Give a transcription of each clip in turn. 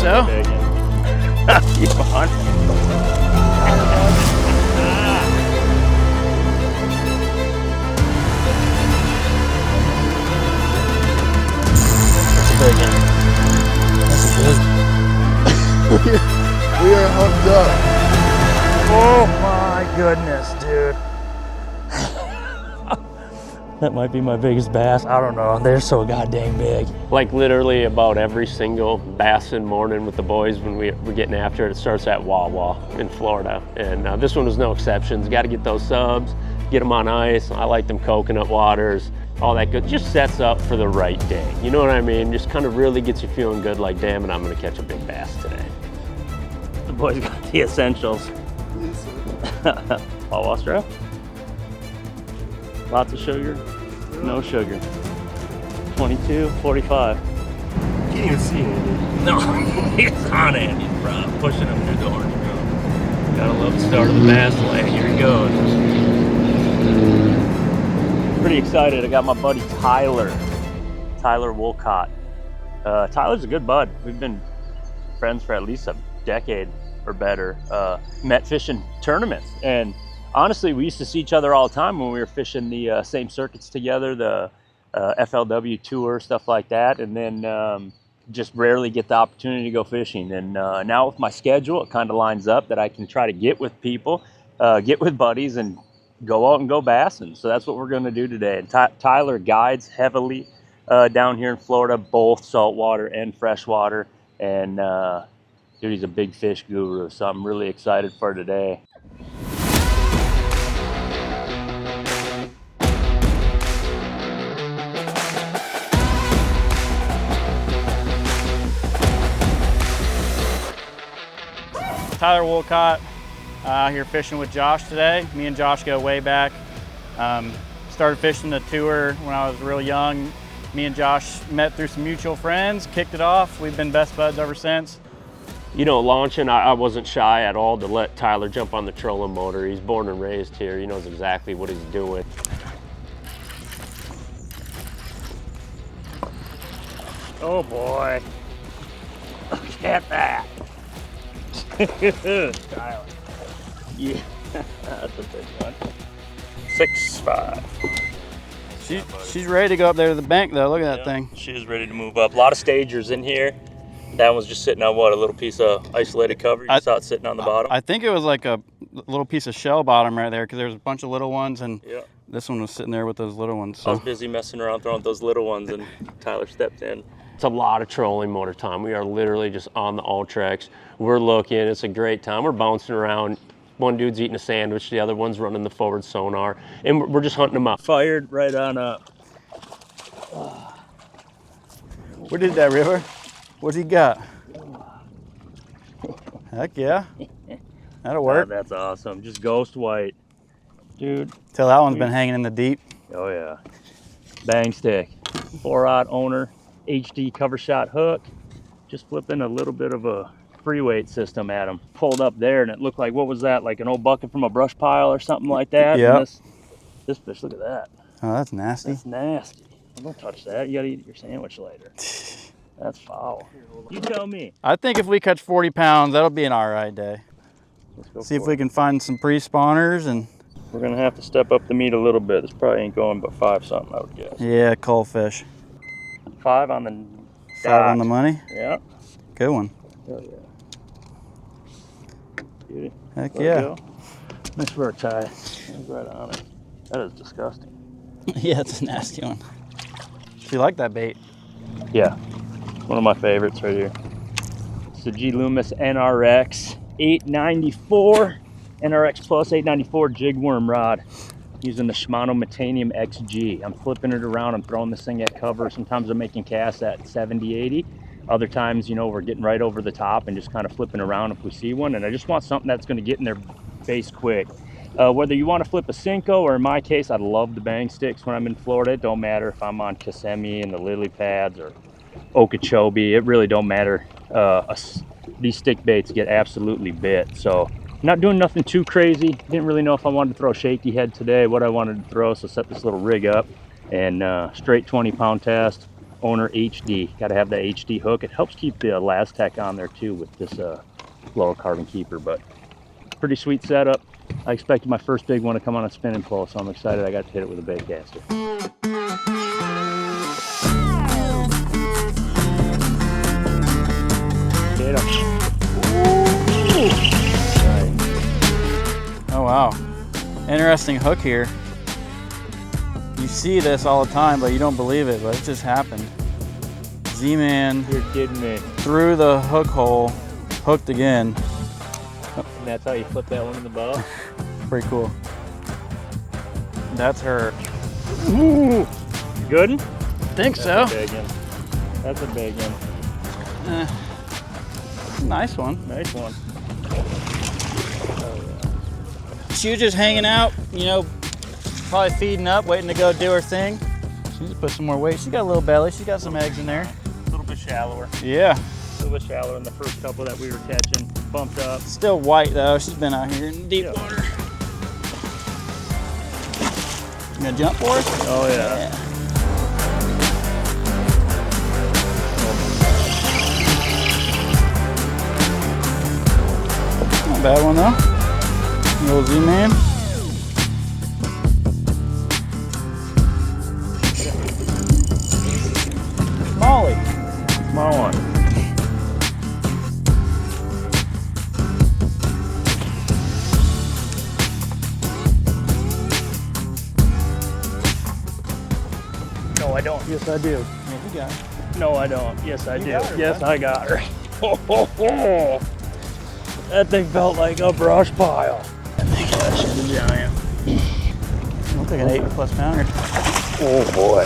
so. Keep on. That's a big one. That's a big. We are hooked up. Oh my goodness, dude. That might be my biggest bass. I don't know. They're so goddamn big. Like literally about every single bassin morning with the boys when we're getting after it, it starts at Wawa in Florida. And this one was no exceptions. Got to get those subs, get them on ice. I like them coconut waters, all that good. Just sets up for the right day. You know what I mean? Just kind of really gets you feeling good like, damn it, I'm going to catch a big bass today. The boys got the essentials. Wawa strap. Lots of sugar, no sugar. 22, 45. Can't even see it. No, it's on Andy, bro. Pushing him through the orange grove. Gotta love the start of the bass lane. Here he goes. Pretty excited. I got my buddy Tyler Wolcott. Tyler's a good bud. We've been friends for at least a decade or better. Met fishing tournaments, and honestly, we used to see each other all the time when we were fishing the same circuits together, the FLW tour, stuff like that, and then just rarely get the opportunity to go fishing. And now with my schedule, it kind of lines up that I can try to get with people, get with buddies, and go out and go bassing. So that's what we're going to do today. And Tyler guides heavily down here in Florida, both saltwater and freshwater. And dude, he's a big fish guru, so I'm really excited for today. Tyler Wolcott, here fishing with Josh today. Me and Josh go way back. Started fishing the tour when I was real young. Me and Josh met through some mutual friends, kicked it off. We've been best buds ever since. You know, launching, I wasn't shy at all to let Tyler jump on the trolling motor. He's born and raised here. He knows exactly what he's doing. Oh boy, look at that. Tyler. Yeah, that's a big one. 6'5". She's ready to go up there to the bank though. Look at that thing. She is ready to move up. A lot of stagers in here. That one's just sitting on what, a little piece of isolated cover? You saw it sitting on the bottom? I think it was like a little piece of shell bottom right there because there's a bunch of little ones, and this one was sitting there with those little ones. So. I was busy messing around throwing those little ones, and Tyler stepped in. It's a lot of trolling motor time. We are literally just on the Ultrex. We're looking, it's a great time. We're bouncing around. One dude's eating a sandwich, the other one's running the forward sonar, and we're just hunting them up. Fired right on up. Where did that river? What's he got? Heck yeah. That'll work. Oh, that's awesome. Just ghost white. Dude. Till that one's been hanging in the deep. Oh yeah. Bang stick. 4-aught owner. HD cover shot hook. Just flipping a little bit of a free weight system at him. Pulled up there and it looked like, what was that? Like an old bucket from a brush pile or something like that? Yeah. This fish, look at that. Oh, that's nasty. That's nasty. Don't touch that. You gotta eat your sandwich later. That's foul. You tell me. I think if we catch 40 pounds, that'll be an all right day. Let's go. See if we can find some pre-spawners, and we're gonna have to step up the meat a little bit. This probably ain't going but 5 something, I would guess. Yeah, coal fish. 5 on the dot. 5 on the money? Yeah. Good one. Oh yeah. Beauty. Heck yeah. Nice work, Ty. That's right on it. That is disgusting. Yeah, it's a nasty one. You like that bait? Yeah. One of my favorites right here. It's the G Loomis NRX 894. NRX Plus 894 jig worm rod. Using the Shimano Metanium XG. I'm flipping it around. I'm throwing this thing at cover. Sometimes I'm making casts at 70, 80. Other times, you know, we're getting right over the top and just kind of flipping around if we see one. And I just want something that's going to get in their face quick. Whether you want to flip a Cinco, or in my case, I love the bang sticks when I'm in Florida. It don't matter if I'm on Kissimmee and the lily pads or Okeechobee. It really don't matter. These stick baits get absolutely bit. So not doing nothing too crazy. Didn't really know if I wanted to throw shaky head today, what I wanted to throw. So set this little rig up and straight 20-pound test. Owner HD. Got to have the HD hook. It helps keep the Lastech on there too with this fluorocarbon keeper, but pretty sweet setup. I expected my first big one to come on a spinning pole, so I'm excited I got to hit it with a bait caster. Get him. Oh wow, interesting hook here. You see this all the time, but you don't believe it, but it just happened. Z-Man, You're kidding me. through the hook hole, hooked again. And that's how you flip that one in the bow? Pretty cool. That's her. Ooh. Good? I think so. That's a big one. That's a big one. Nice one. Nice one. She was just hanging out, you know, probably feeding up, waiting to go do her thing. She needs to put some more weight. She got a little belly. She got some eggs in there. A little bit shallower. Yeah. A little bit shallower than the first couple that we were catching. Bumped up. Still white though. She's been out here in deep water. You gonna jump for us? Oh yeah. Not a bad one though. The old Z-Man. Molly. Small one. No, I don't. Yes, I do. Yeah, you got it. No, I don't. Yes, I do. got her, Yes, bud. I got her. That thing felt like a brush pile. She's a giant. Looks like an 8+ pounder. Oh boy.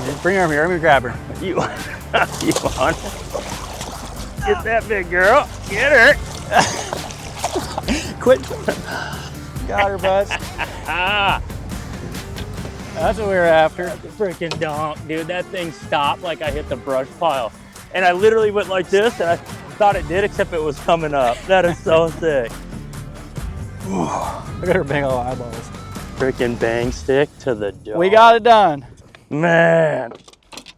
Just bring her over here. Let me grab her. You, you want it? Get that big girl. Get her. Quit. Got her, bud. Ah, That's what we were after. that's a freaking donk, dude. That thing stopped like I hit the brush pile. And I literally went like this, and I thought it did, except it was coming up. That is so sick. Look at her big old eyeballs. Freaking bang stick to the dog. We got it done. Man,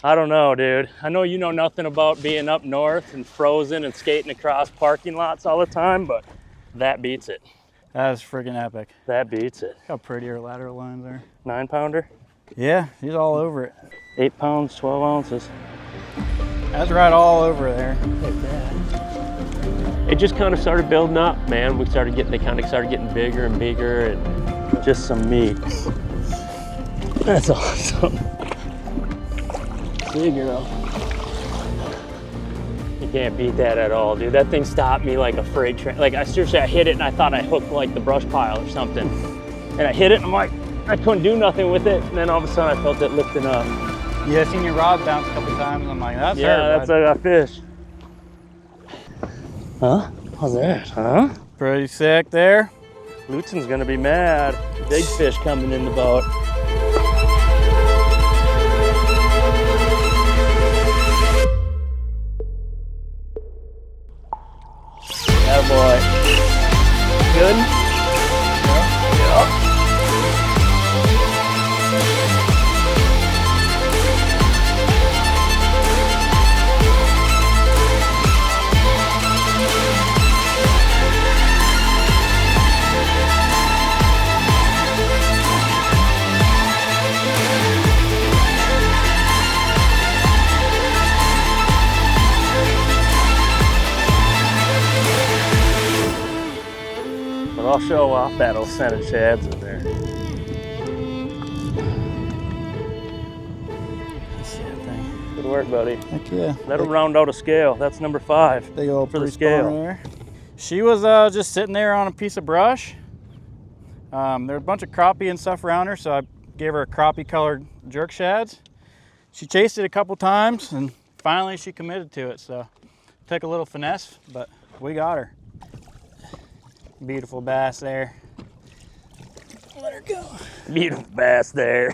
I don't know, dude. I know you know nothing about being up north and frozen and skating across parking lots all the time, but that beats it. That was freaking epic. That beats it. Look how pretty her lateral lines are. 9-pounder, Yeah, she's all over it. 8 pounds, 12 ounces. That's right all over there. Look at that. It just kind of started building up, man. They kind of started getting bigger and bigger, and just some meat. That's awesome. See, girl. You can't beat that at all, dude. That thing stopped me like a freight train. Like, I hit it and I thought I hooked like the brush pile or something. And I hit it and I'm like, I couldn't do nothing with it. And then all of a sudden I felt it lifting up. Yeah, I seen your rod bounce a couple times. I'm like, that's her, Yeah, that's bud. a fish. Huh? How's that, huh? Pretty sick there. Lutzen's gonna be mad. Big fish coming in the boat. Attaboy. Good? Yeah. But I'll show off that old scented shads in there. That's that thing. Good work, buddy. Heck yeah. That'll round out a scale. That's number 5. Big old for the pre-spawner scale. there. She was just sitting there on a piece of brush. There were a bunch of crappie and stuff around her, so I gave her a crappie colored jerk shads. She chased it a couple times and finally she committed to it. So took a little finesse, but we got her. Beautiful bass there. Let her go. Beautiful bass there.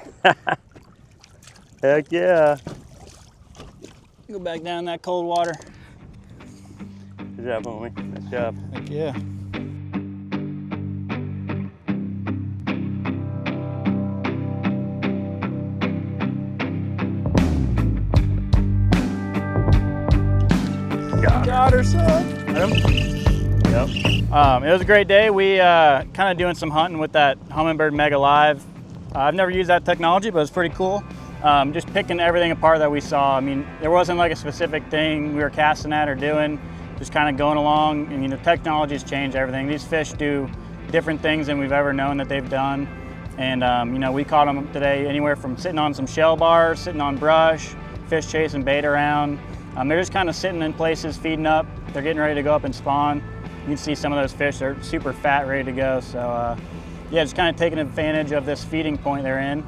Heck yeah. Go back down in that cold water. Good job, homie. Nice job. Heck yeah. Got her, son. Yep. It was a great day. We kind of doing some hunting with that Humminbird MEGA Live. I've never used that technology, but it's pretty cool. Just picking everything apart that we saw. I mean, there wasn't like a specific thing we were casting at or doing, just kind of going along. And, you know, technology's changed everything. These fish do different things than we've ever known that they've done. And, you know, we caught them today anywhere from sitting on some shell bars, sitting on brush, fish chasing bait around. They're just kind of sitting in places, feeding up. They're getting ready to go up and spawn. You can see some of those fish, they're super fat, ready to go. So yeah, just kind of taking advantage of this feeding point they're in,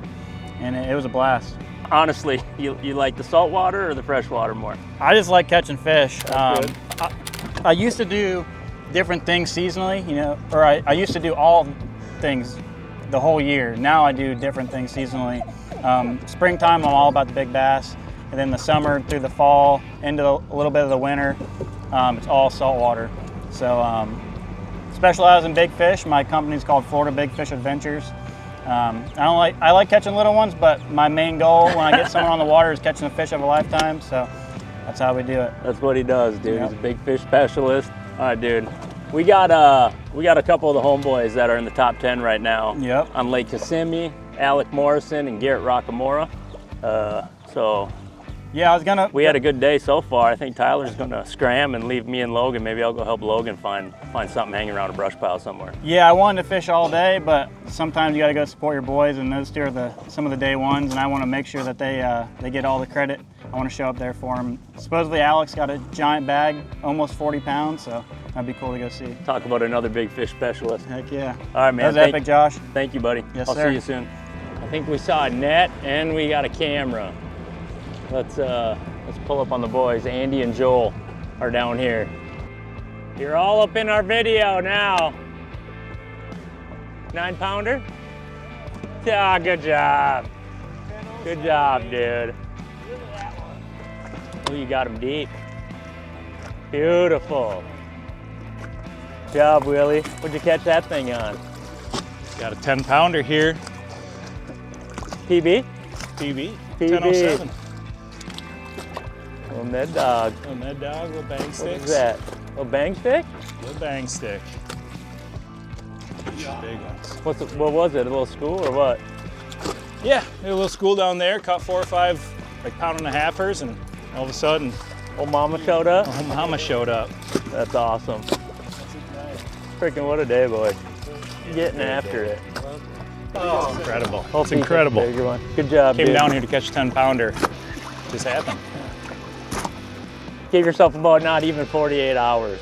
and it was a blast. Honestly, you like the saltwater or the freshwater more? I just like catching fish. That's good. I used to do different things seasonally, you know, or I used to do all things the whole year. Now I do different things seasonally. Springtime, I'm all about the big bass. And then the summer through the fall, into a little bit of the winter, it's all saltwater. So specialize in big fish. My company's called Florida Big Fish Adventures. I like catching little ones, but my main goal when I get someone on the water is catching a fish of a lifetime. So that's how we do it. That's what he does, dude. Yep. He's a big fish specialist. All right, dude. We got a couple of the homeboys that are in the top 10 right now. Yep. On Lake Kissimmee, Alec Morrison and Garrett Rockamora. So yeah, we had a good day so far. I think Tyler's gonna scram and leave me and Logan. Maybe I'll go help Logan find something hanging around a brush pile somewhere. Yeah, I wanted to fish all day, but sometimes you got to go support your boys, and those two are some of the day ones, and I want to make sure that they get all the credit. I want to show up there for them. Supposedly Alex got a giant bag, almost 40 pounds, so that'd be cool to go see. Talk about another big fish specialist. Heck yeah. All right, man. That was epic, Josh. Thank you, buddy. Yes, I'll sir. see you soon. I think we saw a net and we got a camera. Let's pull up on the boys. Andy and Joel are down here. You're all up in our video now. 9-pounder? Ah, good job. Good job, dude. Oh, you got him deep. Beautiful. Good job, Willie. What'd you catch that thing on? Got a 10-pounder here. PB? PB. PB. 1007. Little Ned dog. Little Ned dog, little bang What sticks. is that? Little bang stick? Little bang stick. Big ones. What was it? A little school or what? Yeah, we had a little school down there. Caught 4 or 5 like pound-and-a-halfers, and all of a sudden, Old mama showed up? oh, mama showed up. That's awesome. Freaking what a day, boy. Getting after it. Oh, incredible. Hope It's you catch a incredible. bigger one. Good job, Came dude. down here to catch a 10-pounder. Just happened. Give yourself about not even 48 hours.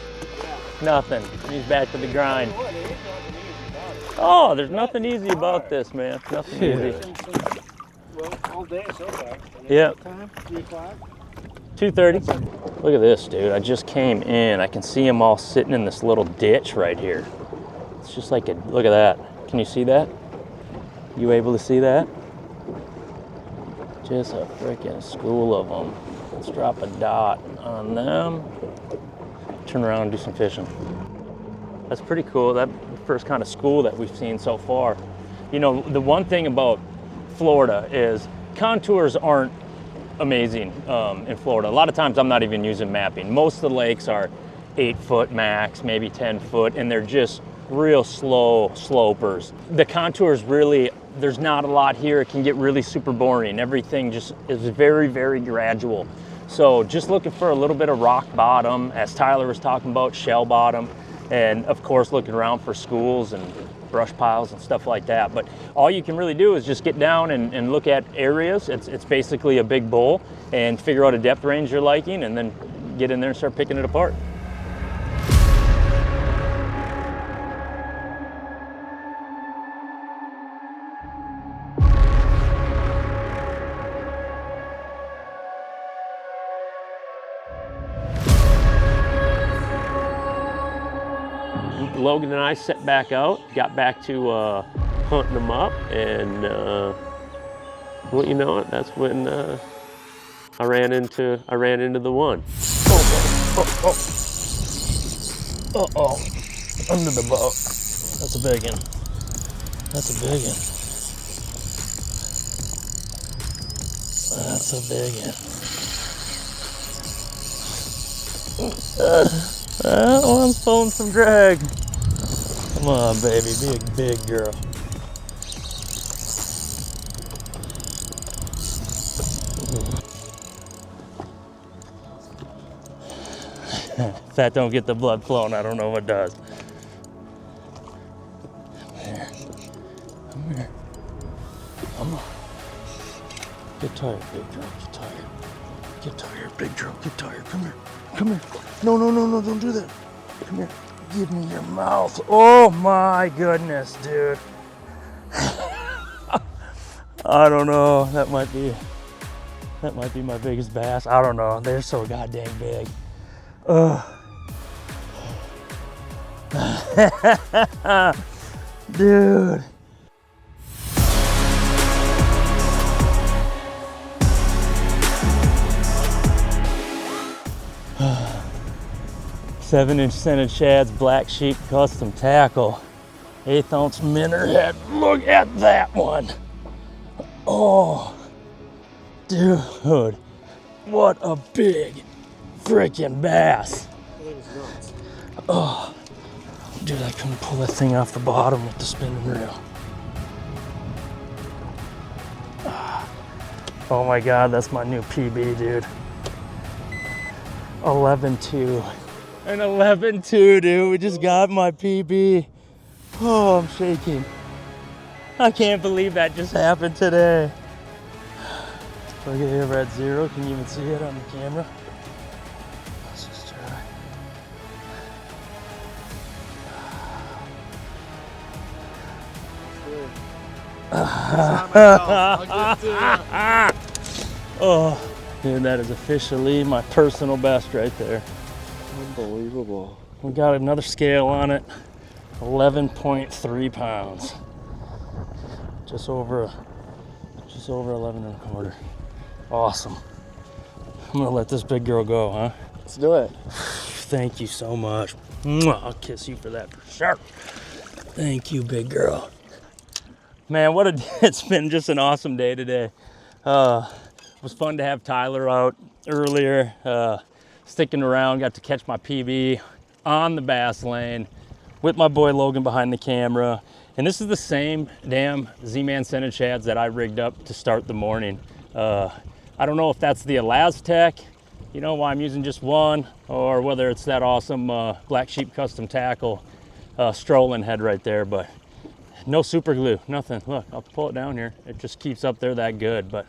Nothing. He's back to the grind. Oh, there's nothing easy about this, man. Nothing easy. Well, all day so far. Yep. Time? 3 o'clock? 2:30. Look at this, dude. I just came in. I can see them all sitting in this little ditch right here. It's just like look at that. Can you see that? You able to see that? Just a freaking school of them. Let's drop a dot on them. Turn around and do some fishing. That's pretty cool. That's the first kind of school that we've seen so far. You know, the one thing about Florida is contours aren't amazing in Florida. A lot of times I'm not even using mapping. Most of the lakes are 8 foot max, maybe 10 foot, and they're just real slow slopers. The contours really, there's not a lot here. It can get really super boring. Everything just is very, very gradual. So just looking for a little bit of rock bottom, as Tyler was talking about, shell bottom, and of course looking around for schools and brush piles and stuff like that. But all you can really do is just get down and look at areas. It's basically a big bowl, and figure out a depth range you're liking, and then get in there and start picking it apart. Logan and I set back out, got back to hunting them up, and well, you know what? That's when I ran into the one. Uh-oh. Under the boat. That's a big one. That's a big one. That's a big one. That one's pulling some drag. Come on, baby, be a big girl. If that don't get the blood flowing, I don't know what does. Come here. Come on. Get tired, big girl. Get tired. Get tired, big girl. Get tired. Come here. Come here. No, no, no, no, don't do that. Come here. Give me your mouth. Oh my goodness, dude. I don't know. That might be my biggest bass. I don't know. They're so goddamn big. Dude. 7-inch scented shads, black sheep custom tackle, 1/8 ounce minnow head. Look at that one. Oh, dude, what a big freaking bass. Oh, dude, I couldn't pull that thing off the bottom with the spinning reel. Oh my God, that's my new PB, dude. 11.2. An 11.2, dude. We just got my PB. Oh, I'm shaking. I can't believe that just happened today. Look at here, we're at 0. Can you even see it on the camera? Let's just try. Oh, dude, that is officially my personal best right there. Unbelievable. We got another scale on it, 11.3 pounds. Just over 11 1/4. Awesome. I'm gonna let this big girl go, huh? Let's do it. Thank you so much. Mwah, I'll kiss you for that for sure. Thank you, big girl. Man, it's been just an awesome day today. It was fun to have Tyler out earlier, sticking around, got to catch my PB on the bass lane with my boy Logan behind the camera. And this is the same damn Z-Man scented shads that I rigged up to start the morning. I don't know if that's the Elastec, you know, why I'm using just one, or whether it's that awesome Black Sheep custom tackle strolling head right there, but no super glue, nothing. Look, I'll pull it down here. It just keeps up there that good, but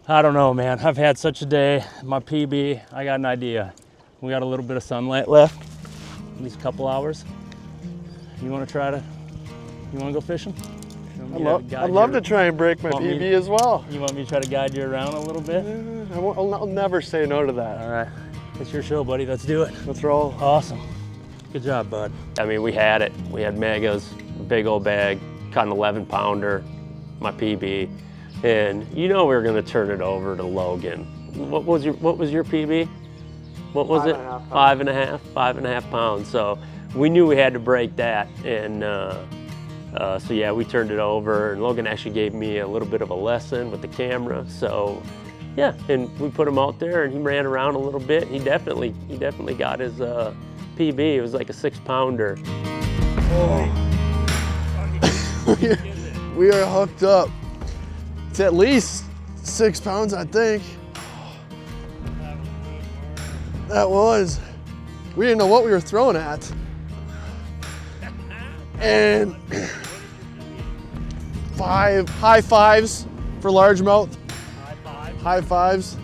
I don't know, man. I've had such a day. My PB, I got an idea. We got a little bit of sunlight left, these couple hours. You want to go fishing? I'd love to try and break my PB as well. You want me to try to guide you around a little bit? I'll never say no to that. All right, it's your show, buddy. Let's do it. Let's roll. Awesome. Good job, bud. I mean, we had it. We had megas, big old bag, caught an 11 pounder, my PB, and you know we were gonna turn it over to Logan. What was your PB? What was it? 5.5 pounds. So we knew we had to break that, and so yeah, we turned it over, and Logan actually gave me a little bit of a lesson with the camera. So yeah, and we put him out there, and he ran around a little bit. He definitely got his PB. It was like a 6-pounder. Oh. We are hooked up. It's at least 6 pounds, I think. That was. We didn't know what we were throwing at. And high fives for largemouth. High fives.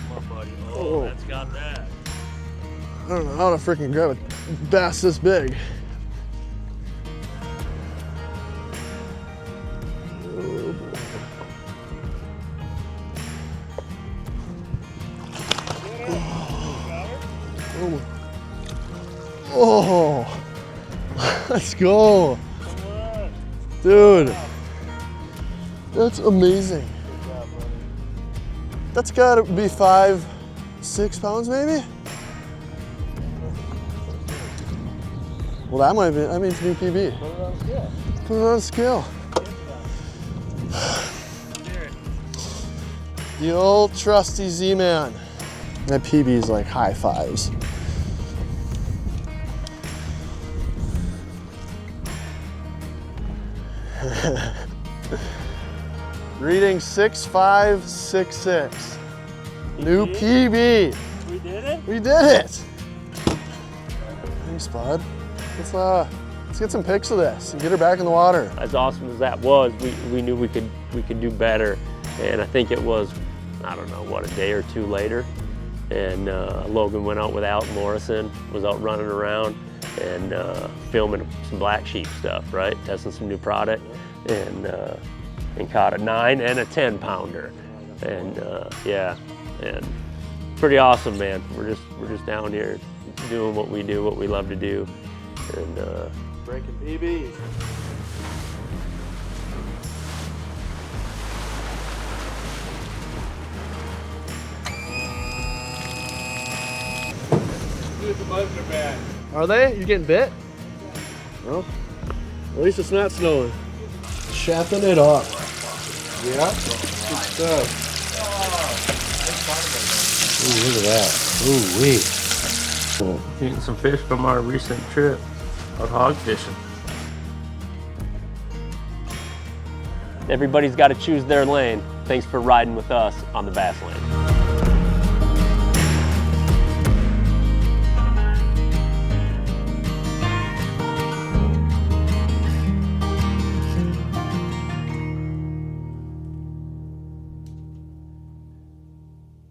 Come on, buddy. Oh, that's got that. I don't know how to freaking grab a bass this big. Oh, let's go. Dude, that's amazing. That's gotta be 5, 6 pounds maybe? Well, that might be, that means new PB. Put it on scale. The old trusty Z-Man. That PB is like high fives. Reading 6566. New PB. We did it? We did it. Thanks, bud. Let's get some pics of this and get her back in the water. As awesome as that was, we knew we could do better. And I think it was, I don't know, what, a day or two later. And Logan went out with Alton Morrison, was out running around and filming some black sheep stuff, right? Testing some new product, and caught a 9 and a 10 pounder. And yeah, and pretty awesome, man. We're just down here doing what we do, what we love to do, and Breaking PBs. Are they? You getting bit? Well, at least it's not snowing. Chapping it up. Yeah, good stuff. Ooh, look at that. Ooh, wee. Eating some fish from our recent trip of hog fishing. everybody's got to choose their lane. Thanks for riding with us on the Bass Lane.